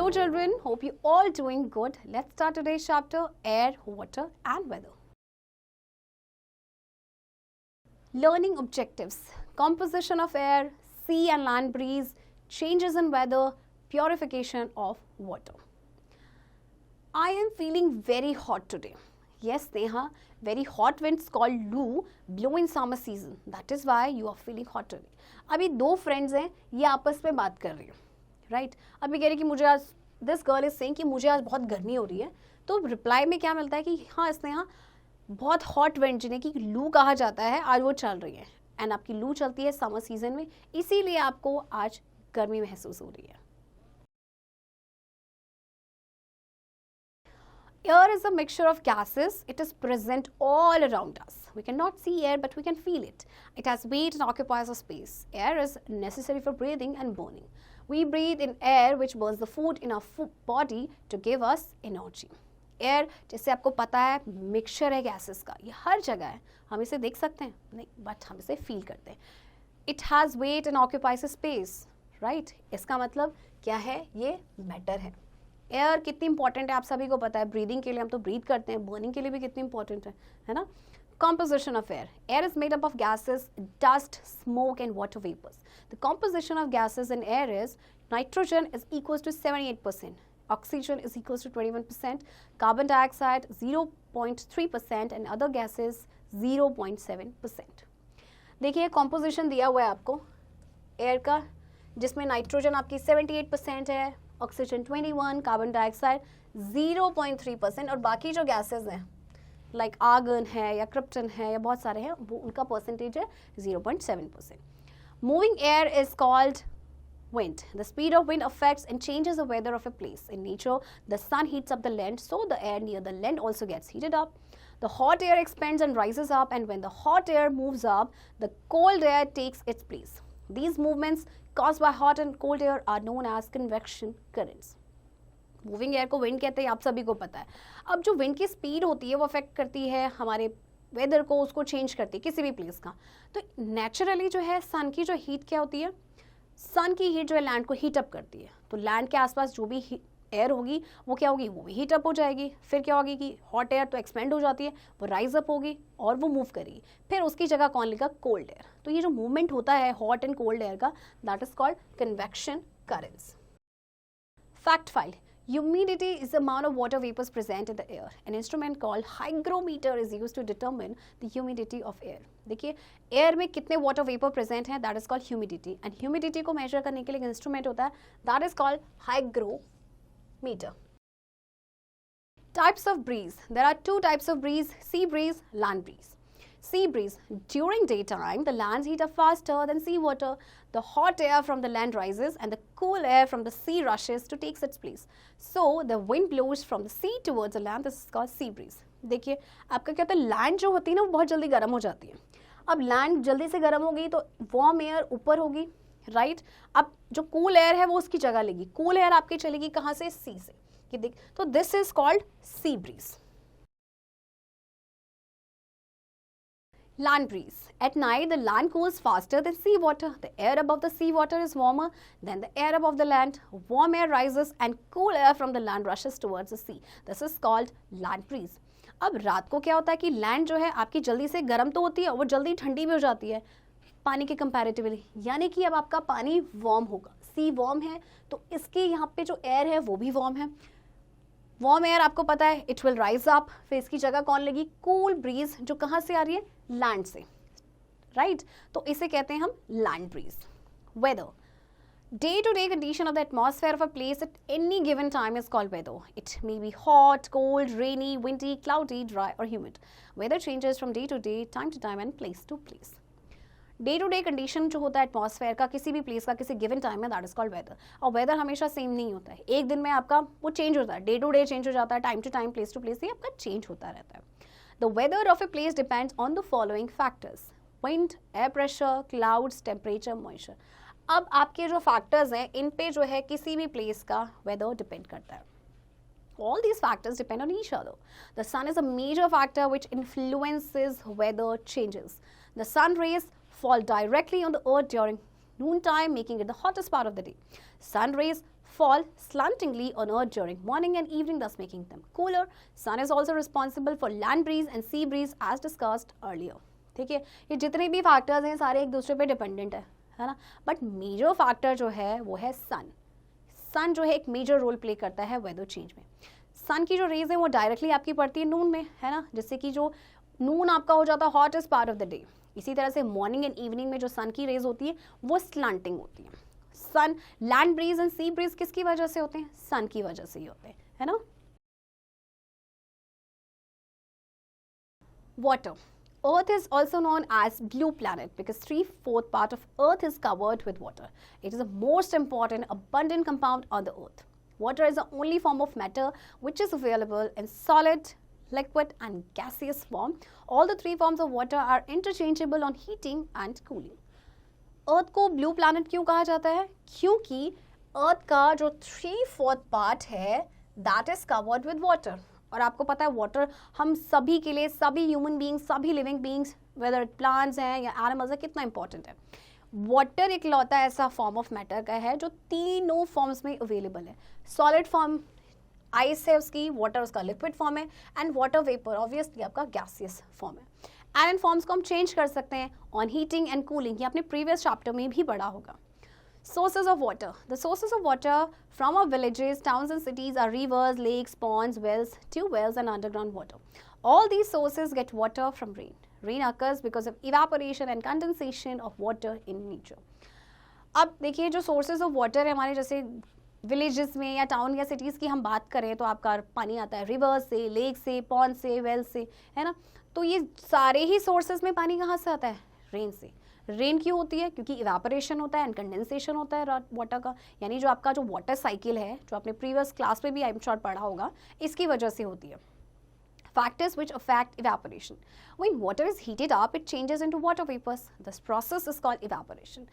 Hello children, hope you all doing good. Let's start today's chapter, air, water and weather. Learning objectives, composition of air, sea and land breeze, changes in weather, purification of water. I am feeling very hot today. Yes, Neha, very hot winds called Loo blow in summer season. That is why you are feeling hot today. अभी दो friends हैं, ये आपस में बात कर रही हैं. राइट अभी कह रही कि मुझे आज दिस गर्ल इज सेइंग कि मुझे आज बहुत गर्मी हो रही है, तो रिप्लाई में क्या मिलता है कि हाँ इसने यहाँ बहुत हॉट विंड जिन्हें कि लू कहा जाता है आज वो चल रही है एंड आपकी लू चलती है समर सीजन में, इसीलिए आपको आज गर्मी महसूस हो रही है. Air is a mixture of gases. It is present all around us. We cannot see air, but we can feel it. It has weight and occupies a space. Air is necessary for breathing and burning. We breathe in air which burns the food in our body to give us energy. Air, जैसे आपको पता है, mixture है gases का, ये हर जगह है. हम इसे देख सकते हैं नहीं, बट हम इसे फील करते हैं. It has weight and occupies a space, right? इसका मतलब क्या है? ये मैटर है. एयर कितनी इंपॉर्टेंट है आप सभी को पता है. ब्रीदिंग के लिए हम तो ब्रीथ करते हैं, बर्निंग के लिए भी कितनी इंपॉर्टेंट है ना. Composition of air. Air is made up of gases, dust, smoke and water vapors. The composition of gases in air is nitrogen is equals to 78%, oxygen is equals to 21%, carbon dioxide 0.3% and other gases 0.7%. देखिए composition दिया हुआ है आपको air का, जिसमें nitrogen आपकी 78% है, oxygen 21, carbon dioxide 0.3% और बाकी जो गैसेज हैं लाइक आर्गन है या क्रिप्टन है या बहुत सारे हैं, वो उनका परसेंटेज है 0.7%. Moving air is called wind. The speed of wind affects and changes the weather of a place. In nature, the sun heats up the land, so the air near the land also gets heated up. The hot air expands and rises up, and when the hot air moves up, the cold air takes its place. These movements caused by hot and cold air are known as convection currents. Moving air को wind कहते हैं, आप सभी को पता है. अब जो विंड की स्पीड होती है वो अफेक्ट करती है हमारे वेदर को, उसको चेंज करती है किसी भी प्लेस का. तो नेचुरली जो है सन की जो हीट क्या होती है, सन की हीट जो है लैंड को हीट अप करती है. तो लैंड के आसपास जो भी एयर होगी वो क्या होगी, वो भी हीट अप हो जाएगी. फिर क्या होगी कि हॉट एयर तो एक्सपेंड हो जाती है, वो राइज अप होगी और वो मूव करेगी. फिर उसकी जगह कौन लेगा, कोल्ड एयर. तो ये जो मूवमेंट होता है हॉट एंड कोल्ड एयर का, that is called convection currents. Fact file. Humidity is the amount of water vapors present in the air. An instrument called hygrometer is used to determine the humidity of air. देखिए air में कितने water vapour present हैं, that is called humidity. And humidity को major करने के लिए एक instrument होता है, that is called hygrometer. Types of breeze. There are two types of breeze: sea breeze, land breeze. Sea breeze. During daytime, the lands heat up faster than sea water. The hot air from the land rises and the cool air from the sea rushes to take its place. So, the wind blows from the sea towards the land. This is called sea breeze. देखिए आपका क्या होता है, land जो होती है ना वो बहुत जल्दी गर्म हो जाती है. अब लैंड जल्दी से गर्म हो गई तो वार्म एयर ऊपर होगी, राइट. अब जो कूल एयर है वो उसकी जगह लेगी. कूल एयर आपकी चलेगी कहाँ से, सी से. कि देख, तो this is called sea breeze. Land breeze. At night, the land cools faster than sea water. The air above the sea water is warmer than the air above the land. Warm air rises and cool air from the land rushes towards the sea. This is called land breeze. अब रात को क्या होता है कि land जो है आपकी जल्दी से गर्म तो होती है और वो जल्दी ठंडी भी हो जाती है पानी के कंपैरेटिवली. यानी कि अब आपका पानी वार्म होगा. सी वार्म है तो इसके यहाँ पे जो एयर है वो भी वार्म है. वार्म एयर आपको पता है इट विल राइज अप. फिर इसकी जगह कौन लेगी, कूल ब्रीज, जो कहाँ से आ रही है, लैंड से, राइट. तो इसे कहते हैं हम land breeze. Weather. Day to day condition of the atmosphere of a place at any given time is called weather. It may be hot, cold, rainy, windy, cloudy, dry or humid. Weather changes from day to day, time to time and place to place. Day to day condition जो होता है atmosphere का किसी भी place का किसी given time में, that is called weather. और वेदर हमेशा सेम नहीं होता है, एक दिन में आपका वो चेंज होता है, डे टू डे चेंज हो जाता है, time to time, place to place, ये आपका चेंज होता रहता है. The weather of a place depends on the following factors: wind, air pressure, clouds, temperature, moisture. अब आपके जो फैक्टर्स हैं इन पे जो है किसी भी प्लेस का वेदर डिपेंड करता है. All these factors depend on each other. The sun is a major factor which influences weather changes. The sun rays fall directly on the earth during noontime, making it the hottest part of the day. Sun rays fall slantingly on earth during morning and evening, thus making them cooler. Sun is also responsible for land breeze and sea breeze as discussed earlier. ठीक है, ये जितने भी factors हैं सारे एक दूसरे पे डिपेंडेंट है ना, बट मेजर फैक्टर जो है वो है सन. सन जो है एक मेजर रोल प्ले करता है वेदर चेंज में. सन की जो रेज है वो डायरेक्टली आपकी पड़ती है नून में, है ना, जिससे कि जो नून आपका हो जाता है hottest part of the day. इसी तरह से मॉर्निंग एंड इवनिंग में जो सन की रेज होती है वो स्लैंटिंग होती है. Sun, land breeze and sea breeze किसकी वजह से होते हैं? सन की वजह से ही होते हैं, है ना. Water. Earth is also known as blue planet because 3/4 part of Earth is covered with water. It is the most important abundant compound on the Earth. Water is the only form of matter which is available in solid, liquid and gaseous form. All the three forms of water are interchangeable on heating and cooling. Earth को blue planet क्यों कहा जाता है? क्योंकि Earth का जो 3/4 part है that is covered with water. और आपको पता है वाटर हम सभी के लिए, सभी ह्यूमन बींग्स, सभी लिविंग बींग्स, वेदर प्लांट्स हैं या एनिमल्स हैं, कितना इंपॉर्टेंट है. वाटर इकलौता ऐसा फॉर्म ऑफ मैटर का है जो तीनों फॉर्म्स में अवेलेबल है. सॉलिड फॉर्म आइस है उसकी, वाटर उसका लिक्विड फॉर्म है, एंड वाटर वेपर ऑब्वियसली आपका गैसियस फॉर्म है. एंड इन फॉर्म्स को हम चेंज कर सकते हैं ऑन हीटिंग एंड कूलिंग. ये आपने प्रीवियस चैप्टर में भी पढ़ा होगा. Sources of water. The sources of water from our villages, towns and cities are rivers, lakes, ponds, wells, tube wells and underground water. All these sources get water from rain. Rain occurs because of evaporation and condensation of water in nature. अब देखिए जो sources of water है हमारे, जैसे villages में या town या cities की हम बात करें तो आपका पानी आता है रिवर्स से, लेक से, पॉन्ड से, वेल से, है ना. तो ये सारे ही सोर्सेज में पानी कहाँ से आता है? रेन से. रेन क्यों होती है? क्योंकि इवेपोरेशन होता है एंड कंडेंसेशन होता है वाटर का, यानी जो आपका जो वाटर साइकिल है जो आपने प्रीवियस क्लास में भी आई एम श्योर पढ़ा होगा, इसकी वजह से होती है. Factors which affect evaporation. When water is heated up, it changes into water vapors. This process is called evaporation.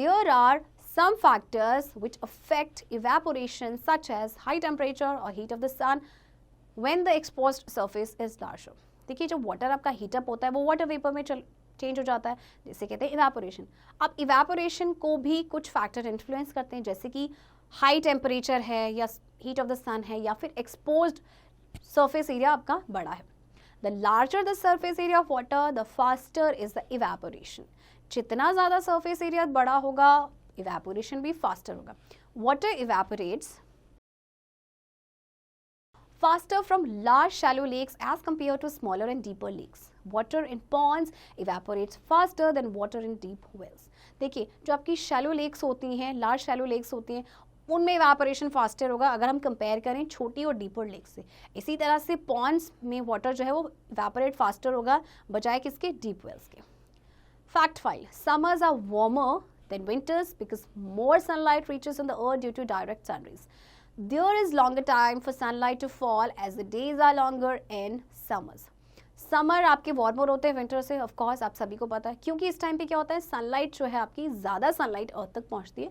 There are some factors which affect evaporation such as high temperature or heat of the sun when the exposed surface is larger. देखिए जब water आपका heat up होता है वो water vapour में change हो जाता है, जिसे कहते हैं इवेपोरेशन. अब इवेपोरेशन को भी कुछ फैक्टर इन्फ्लुएंस करते हैं, जैसे कि हाई टेम्परेचर है या हीट ऑफ द सन है या फिर एक्सपोज्ड सरफेस एरिया आपका बड़ा है. The larger the surface area of water the faster is the evaporation. जितना ज़्यादा सरफेस एरिया बड़ा होगा इवेपोरेशन भी फास्टर होगा. Water evaporates faster from large shallow lakes as compared to smaller and deeper lakes. Water in ponds evaporates faster than water in deep wells. देखिए जो आपकी shallow lakes होती हैं, large shallow lakes होती हैं, उनमें evaporation faster होगा अगर हम compare करें छोटी और deeper lakes से. इसी तरह से ponds में water जो है वो evaporate faster होगा बजाय किसके? deep wells के. Fact file. Summers are warmer than winters because more sunlight reaches on the earth due to direct sun rays. There is longer time for sunlight to fall as the days are longer in summers. Summer आपके warmer होते हैं winter से, of course आप सभी को पता है, क्योंकि इस टाइम पे क्या होता है सनलाइट जो है आपकी ज़्यादा सनलाइट अर्थ तक पहुंचती है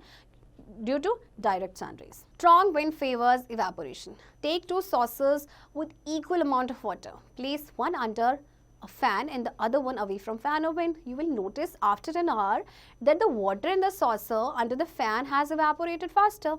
due to direct sun rays. Strong wind favours evaporation. Take 2 saucers with equal amount of water. Place one under a fan and the other one away from fan or wind. You will notice after an hour that the water in the saucer under the fan has evaporated faster.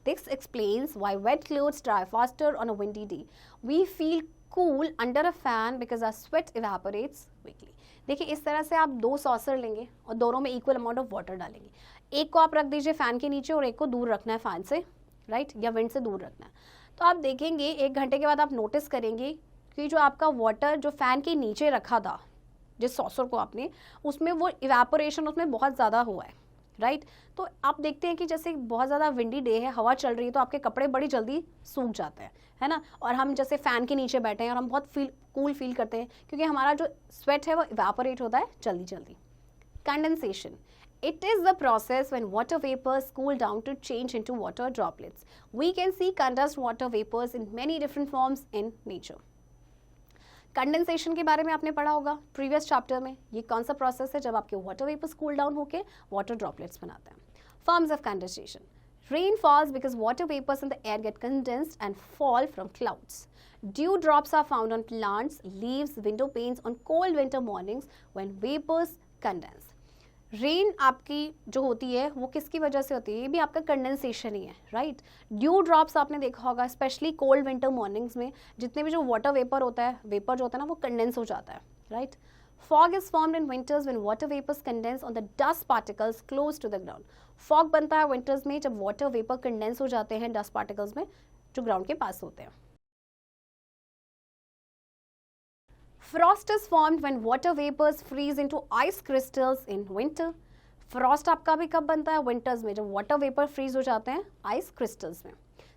This explains why wet clothes dry faster on a windy day. We feel cool under a fan because our sweat evaporates quickly. देखिए इस तरह से आप 2 saucer लेंगे और दोनों में equal amount of water डालेंगे. एक को आप रख दीजिए फैन के नीचे और एक को दूर रखना है फैन से, राइट, या विंड से दूर रखना है. तो आप देखेंगे 1 घंटे के बाद आप नोटिस करेंगे कि जो आपका वाटर जो फैन के नीचे रखा था जिस सॉसर को आपने, उसमें वो इवेपोरेशन उसमें बहुत ज़्यादा हुआ है, राइट. तो आप देखते हैं कि जैसे बहुत ज़्यादा विंडी डे है, हवा चल रही है, तो आपके कपड़े बड़ी जल्दी सूख जाते हैं, है ना. और हम जैसे फ़ैन के नीचे बैठे हैं और हम बहुत कूल फील करते हैं क्योंकि हमारा जो स्वेट है वो इवेपोरेट होता है जल्दी जल्दी. Condensation. It is the process when water vapors cool down to change into water droplets. We can see condensed water vapors in many different forms in nature. Condensation के बारे में आपने पढ़ा होगा प्रीवियस चैप्टर में. ये कौन सा प्रोसेस है जब आपके वाटर वेपर्स कूल डाउन होकर वाटर ड्रॉपलेट्स बनाते हैं. Forms of condensation. Rain falls because water vapors in the air get condensed and fall from clouds. Dew drops are found on plants, leaves, window panes on cold winter mornings when vapors condense. Rain आपकी जो होती है वो किसकी वजह से होती है, ये भी आपका कंडेंसेशन ही है, राइट। ड्यू ड्रॉप्स आपने देखा होगा, स्पेशली कोल्ड विंटर मॉर्निंग्स में जितने भी जो वाटर वेपर होता है, वेपर जो होता है ना वो कंडेंस हो जाता है, right. Fog is formed in winters when water vapours condense on the dust particles close to the ground. Fog बनता है विंटर्स में जब वाटर वेपर कंडेंस हो जाते हैं डस्ट पार्टिकल्स में जो ग्राउंड के पास होते हैं। Frost is formed when water vapors freeze into ice crystals in winter. Frost आपका भी कब बनता है, winters में, जब water vapor freeze हो जाते हैं ice crystals में.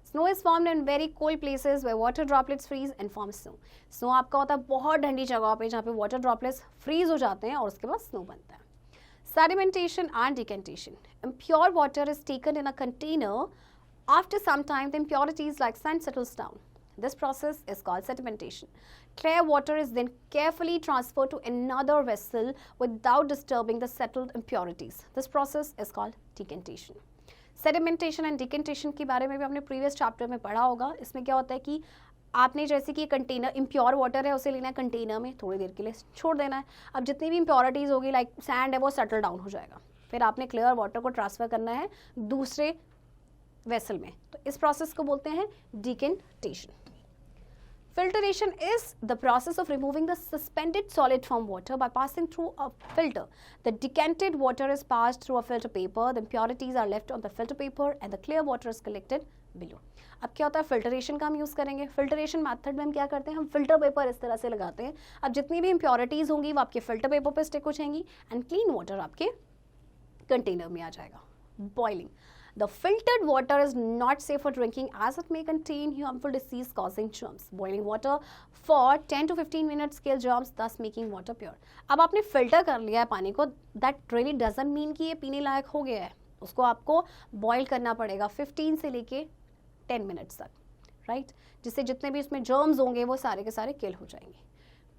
Snow is formed in very cold places where water droplets freeze and form snow. Snow आपका होता है बहुत ठंडी जगह पे जहाँ पे water droplets freeze हो जाते हैं और उसके बाद snow बनता है. Sedimentation and decantation. Impure water is taken in a container. After some time, the impurities like sand settles down. This process is called sedimentation. Clear water is then carefully transferred to another vessel without disturbing the settled impurities. This process is called decantation. Sedimentation and decantation के बारे में भी आपने previous chapter में पढ़ा होगा. इसमें क्या होता है कि आपने जैसे कि कंटेनर इम्प्योर वाटर है उसे लेना है कंटेनर में, थोड़ी देर के लिए छोड़ देना है. अब जितनी भी इम्प्योरिटीज़ होगी लाइक सैंड है वो सेटल डाउन हो जाएगा. फिर आपने क्लियर वाटर को ट्रांसफ़र करना है दूसरे वेसल में, तो इस प्रोसेस को बोलते हैं decantation. Filtration is the process of removing the suspended solid from water by passing through a filter. The decanted water is passed through a filter paper. The impurities are left on the filter paper and the clear water is collected below. अब क्या होता है, filtration का हम use करेंगे. Filtration method में हम क्या करते हैं, हम फिल्टर पेपर इस तरह से लगाते हैं. अब जितनी भी impurities होंगी वो आपके फिल्टर पेपर पे स्टिक हो जाएंगी एंड क्लीन वाटर आपके कंटेनर में आ जाएगा. Boiling. The filtered water is not safe for drinking as it may contain harmful disease-causing germs. Boiling water for 10 to 15 minutes kills germs, thus making water pure. अब आपने filter कर लिया है पानी को, that really doesn't mean कि ये पीने लायक हो गया है. उसको आपको बॉईल करना पड़ेगा 15 से लेके 10 मिनट्स तक, राइट, जिससे जितने भी उसमें जर्म्स होंगे वो सारे के सारे किल हो जाएंगे.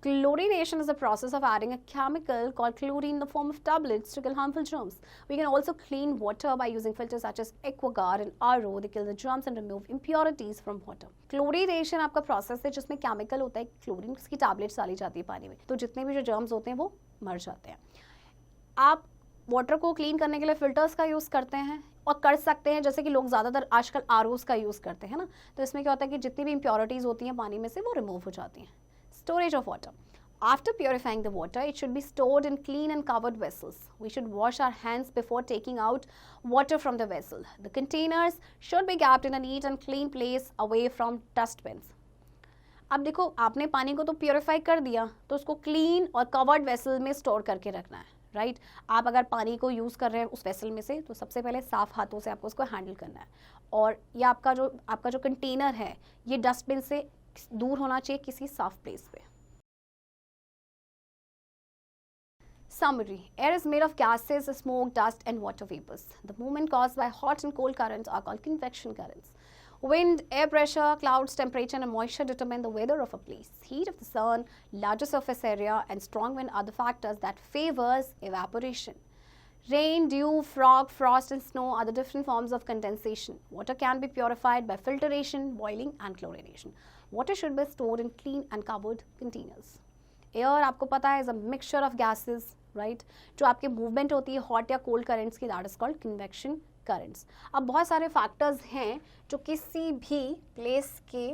Chlorination is the process of adding a chemical called chlorine in the form of tablets to kill harmful germs. We can also clean water by using filters such as AquaGuard and RO. They kill the germs and remove impurities from water. Chlorination आपका process है जिसमें chemical होता है chlorine, उसकी tablets डाली जाती है पानी में, तो जितने भी जो germs होते हैं वो मर जाते हैं. आप वाटर को क्लीन करने के लिए फिल्टर्स का यूज़ करते हैं और कर सकते हैं, जैसे कि लोग ज़्यादातर आजकल ROs का यूज़ करते हैं ना, तो इसमें क्या होता है कि जितनी भी impurities होती हैं पानी में से वो रिमूव हो जाती हैं. Storage of water. After purifying the water, it should be stored in clean and covered vessels. We should wash our hands before taking out water from the vessel. The containers should be kept in a neat and clean place away from dustbins. अब देखो, आपने पानी को तो purify कर दिया, तो उसको क्लीन और कवर्ड वेसल में स्टोर करके रखना है, राइट. आप अगर पानी को यूज़ कर रहे हैं उस वेसल में से, तो सबसे पहले साफ़ हाथों से आपको उसको हैंडल करना है. और ये आपका जो कंटेनर है ये डस्टबिन से दूर होना चाहिए, किसी साफ प्लेस पे. Summary. Air is made of gases, smoke, dust and water vapors. The movement caused by hot and cold currents are called convection currents. Wind, air pressure, clouds, temperature and moisture determine the weather of a place. Heat of the sun, larger surface area and strong wind are the factors that favors evaporation. Rain, dew, fog, frost and snow are the different forms of condensation. Water can be purified by filtration, boiling and chlorination. Water should be stored in clean and covered containers. Air आपको पता है is a mixture of gases, right? जो आपके movement होती है hot या cold currents की, that is called convection currents. अब बहुत सारे फैक्टर्स हैं जो किसी भी प्लेस के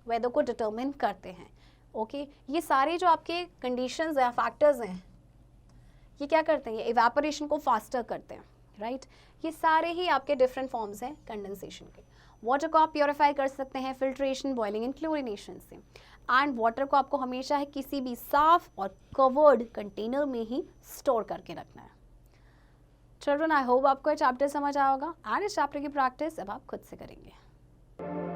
वेदर को डिटरमिन करते हैं. ओके, ये सारे जो आपके कंडीशंस हैं, फैक्टर्स हैं, ये क्या करते हैं, ये इवेपोरेशन को फास्टर करते हैं, राइट. ये सारे ही आपके डिफरेंट फॉर्म्स हैं कंडेंसेशन के. वाटर को आप प्योरीफाई कर सकते हैं फिल्ट्रेशन, बॉइलिंग एंड क्लोरिनेशन से. एंड वाटर को आपको हमेशा है किसी भी साफ और कवर्ड कंटेनर में ही स्टोर करके रखना है. चिल्ड्रन, आई होप आपको ये चैप्टर समझ आया होगा एंड इस चैप्टर की प्रैक्टिस अब आप खुद से करेंगे.